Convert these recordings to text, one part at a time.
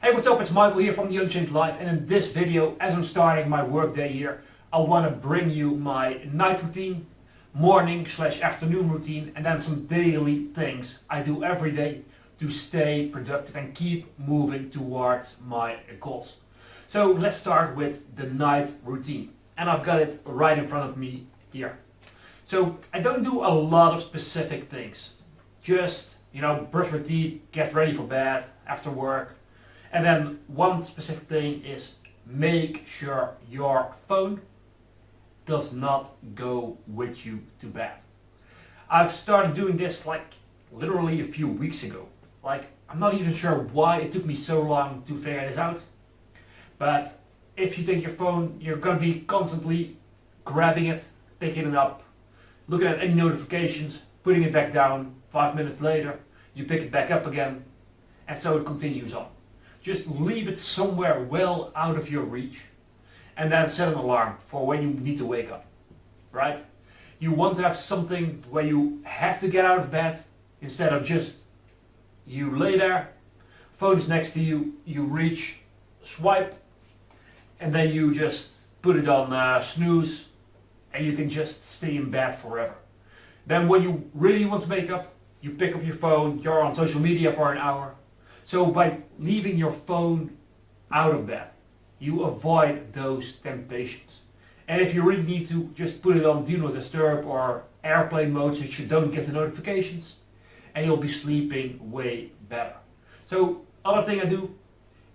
Hey, what's up? It's Michael here from The Unchained Life, and in this video, as I'm starting my workday here, I want to bring you my night routine, morning/afternoon routine, and then some daily things I do every day to stay productive and keep moving towards my goals. So let's start with the night routine, and I've got it right in front of me here. So I don't do a lot of specific things, just brush my teeth, get ready for bed after work. And then one specific thing is make sure your phone does not go with you to bed. I've started doing this like literally a few weeks ago. I'm not even sure why it took me so long to figure this out. But if you take your phone, you're going to be constantly grabbing it, picking it up, looking at any notifications, putting it back down. 5 minutes later, you pick it back up again, and so it continues on. Just leave it somewhere well out of your reach, and then set an alarm for when you need to wake up, right? You want to have something where you have to get out of bed instead of just you lay there, phone is next to you, you reach, swipe, and then you just put it on snooze, and you can just stay in bed forever. Then when you really want to wake up, you pick up your phone, you're on social media for an hour. So by leaving your phone out of bed, you avoid those temptations. And if you really need to, just put it on Do Not Disturb or airplane mode so you don't get the notifications, and you'll be sleeping way better. So other thing I do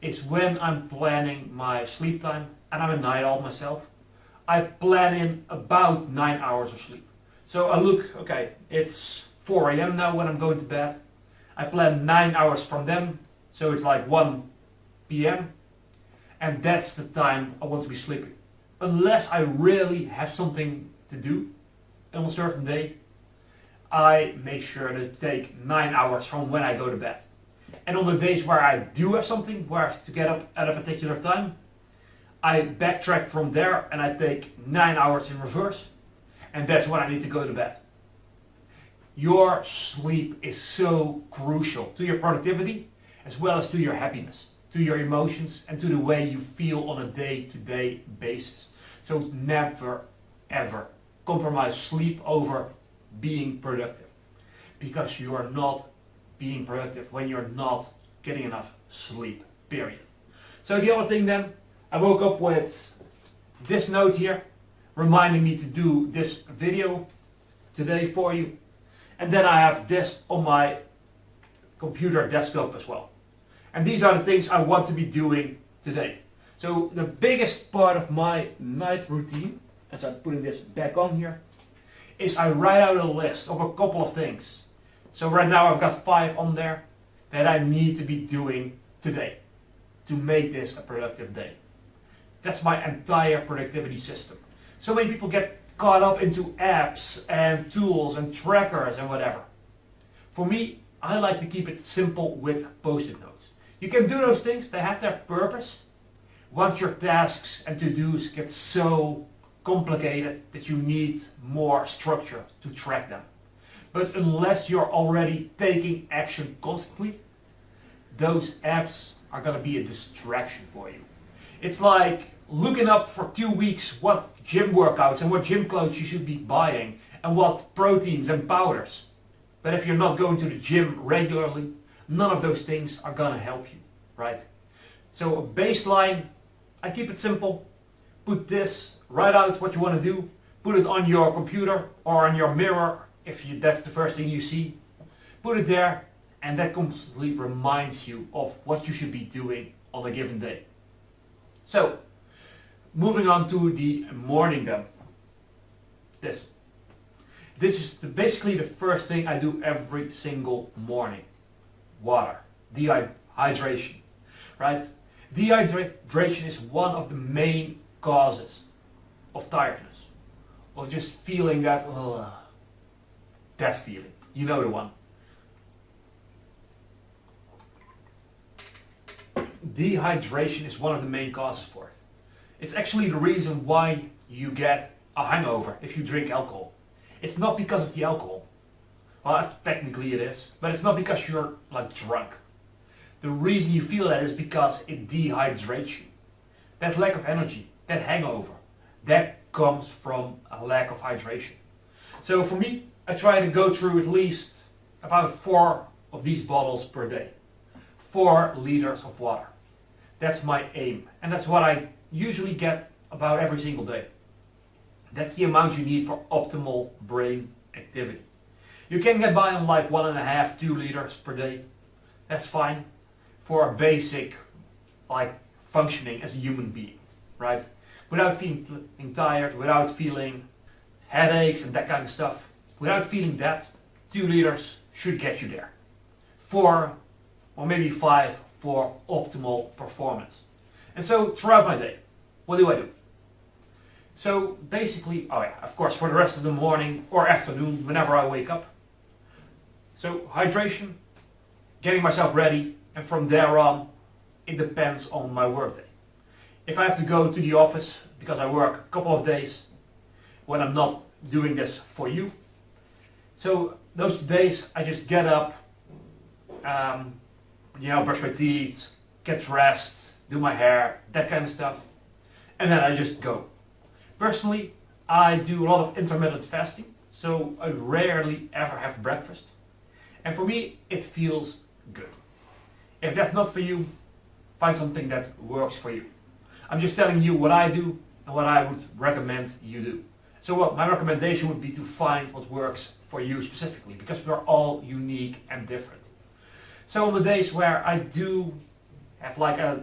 is when I'm planning my sleep time, and I'm a night owl myself, I plan in about 9 hours of sleep. So I look, okay, it's 4 a.m. now when I'm going to bed. I plan 9 hours from them, so it's like 1 p.m. and that's the time I want to be sleeping. Unless I really have something to do on a certain day, I make sure to take 9 hours from when I go to bed. And on the days where I do have something, where I have to get up at a particular time, I backtrack from there and I take 9 hours in reverse, and that's when I need to go to bed. Your sleep is so crucial to your productivity as well as to your happiness, to your emotions, and to the way you feel on a day-to-day basis. So never ever compromise sleep over being productive, because you are not being productive when you're not getting enough sleep, period. So the other thing then, I woke up with this note here reminding me to do this video today for you. And then I have this on my computer desktop as well. And these are the things I want to be doing today. So the biggest part of my night routine, as I'm putting this back on here, is I write out a list of a couple of things. So right now I've got 5 on there that I need to be doing today to make this a productive day. That's my entire productivity system. So many people get caught up into apps and tools and trackers and whatever. For me, I like to keep it simple with post-it notes. You can do those things, they have their purpose. Once your tasks and to-dos get so complicated that you need more structure to track them. But unless you're already taking action constantly, those apps are going to be a distraction for you. It's like looking up for 2 weeks what gym workouts and what gym clothes you should be buying and what proteins and powders. But if you're not going to the gym regularly, none of those things are going to help you, right? So a baseline, I keep it simple. Put this, write out what you want to do, put it on your computer or on your mirror if that's the first thing you see. Put it there, and that constantly reminds you of what you should be doing on a given day. So, moving on to the morning then. This is basically the first thing I do every single morning. Water. Dehydration. Right? Dehydration is one of the main causes of tiredness. Of just feeling that feeling. You know the one. Dehydration is one of the main causes for it. It's actually the reason why you get a hangover if you drink alcohol. It's not because of the alcohol. Well, technically it is, but it's not because you're like drunk. The reason you feel that is because it dehydrates you. That lack of energy, that hangover, that comes from a lack of hydration. So for me, I try to go through at least about 4 of these bottles per day. 4 liters of water. That's my aim. And that's what I usually get about every single day. That's the amount you need for optimal brain activity. You can get by on like 1.5, 2 liters per day. That's fine for a basic like functioning as a human being, right? Without feeling tired, without feeling headaches and that kind of stuff. Without feeling that, 2 liters should get you there. 4 or maybe 5 for optimal performance. And so throughout my day, what do? So basically, of course, for the rest of the morning or afternoon, whenever I wake up. So hydration, getting myself ready, and from there on, it depends on my workday. If I have to go to the office because I work a couple of days when I'm not doing this for you, so those days I just get up, brush my teeth, get dressed, do my hair, that kind of stuff, and then I just go. Personally, I do a lot of intermittent fasting, so I rarely ever have breakfast. And for me, it feels good. If that's not for you, find something that works for you. I'm just telling you what I do and what I would recommend you do. So my recommendation would be to find what works for you specifically, because we're all unique and different. So on the days where I do have like a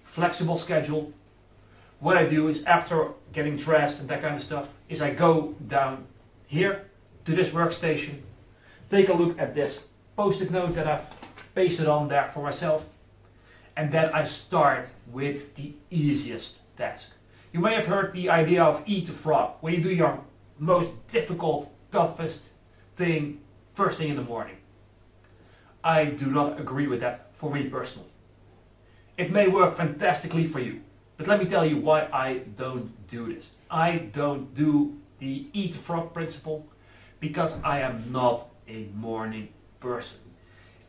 flexible schedule, what I do is after getting dressed and that kind of stuff, is I go down here to this workstation, take a look at this post-it note that I've pasted on there for myself, and then I start with the easiest task. You may have heard the idea of eat the frog, where you do your most difficult, toughest thing first thing in the morning. I do not agree with that for me personally. It may work fantastically for you, but let me tell you why I don't do this. I don't do the eat the frog principle because I am not a morning person.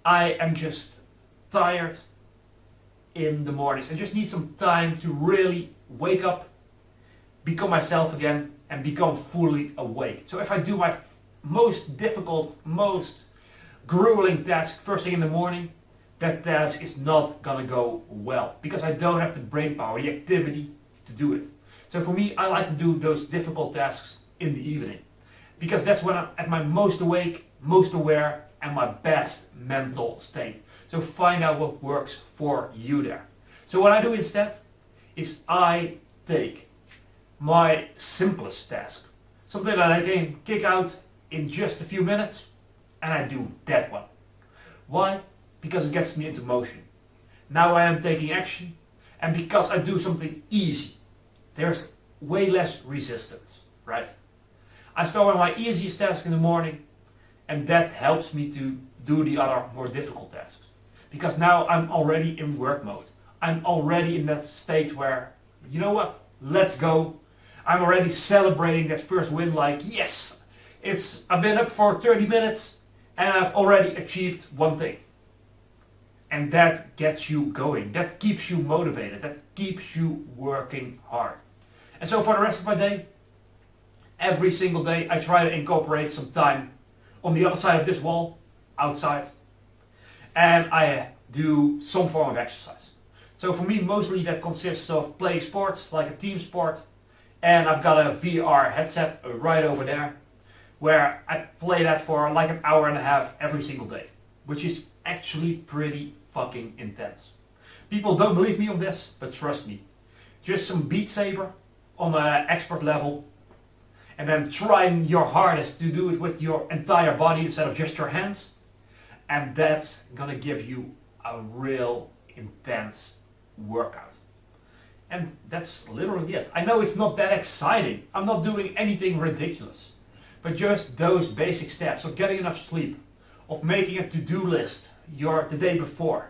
I am just tired in the mornings. I just need some time to really wake up, become myself again, and become fully awake. So if I do my most difficult, most grueling task first thing in the morning, that task is not gonna go well because I don't have the brain power, the activity to do it. So for me, I like to do those difficult tasks in the evening because that's when I'm at my most awake, most aware, and my best mental state. So find out what works for you there. So what I do instead is I take my simplest task, something that I can kick out in just a few minutes, and I do that one. Why? Because it gets me into motion. Now I am taking action, and because I do something easy, there's way less resistance, right? I start with my easiest task in the morning, and that helps me to do the other more difficult tasks. Because now I'm already in work mode. I'm already in that state where, you know what, let's go. I'm already celebrating that first win like, yes, I've been up for 30 minutes and I've already achieved one thing. And that gets you going, that keeps you motivated, that keeps you working hard. And so for the rest of my day, every single day I try to incorporate some time on the other side of this wall, outside, and I do some form of exercise. So for me, mostly that consists of playing sports, like a team sport, and I've got a VR headset right over there, where I play that for like an hour and a half every single day, which is actually pretty fucking intense. People don't believe me on this, but trust me, just some Beat Saber on an expert level, and then trying your hardest to do it with your entire body instead of just your hands, and that's gonna give you a real intense workout. And that's literally it. I know it's not that exciting. I'm not doing anything ridiculous, but just those basic steps of getting enough sleep, of making a to-do list the day before,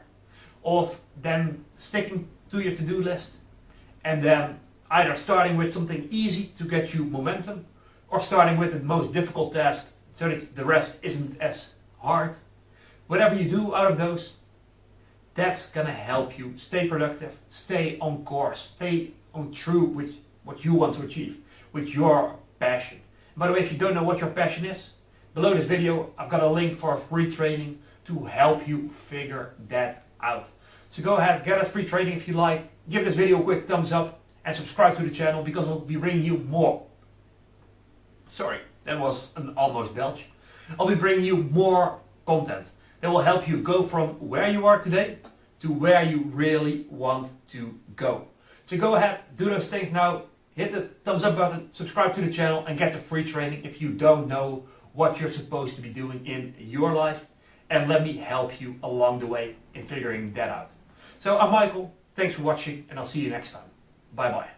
of then sticking to your to-do list, and then either starting with something easy to get you momentum, or starting with the most difficult task so that the rest isn't as hard. Whatever you do out of those, That's gonna help you stay productive, stay on course, stay on true with what you want to achieve, with your passion. And by the way, if you don't know what your passion is, below this video I've got a link for a free training to help you figure that out. So go ahead, get a free training if you like, give this video a quick thumbs up and subscribe to the channel because I'll be bringing you more. Sorry, that was an almost belch. I'll be bringing you more content that will help you go from where you are today to where you really want to go. So go ahead, do those things now, hit the thumbs up button, subscribe to the channel and get the free training if you don't know what you're supposed to be doing in your life, and let me help you along the way in figuring that out. So I'm Michael, thanks for watching and I'll see you next time. Bye bye.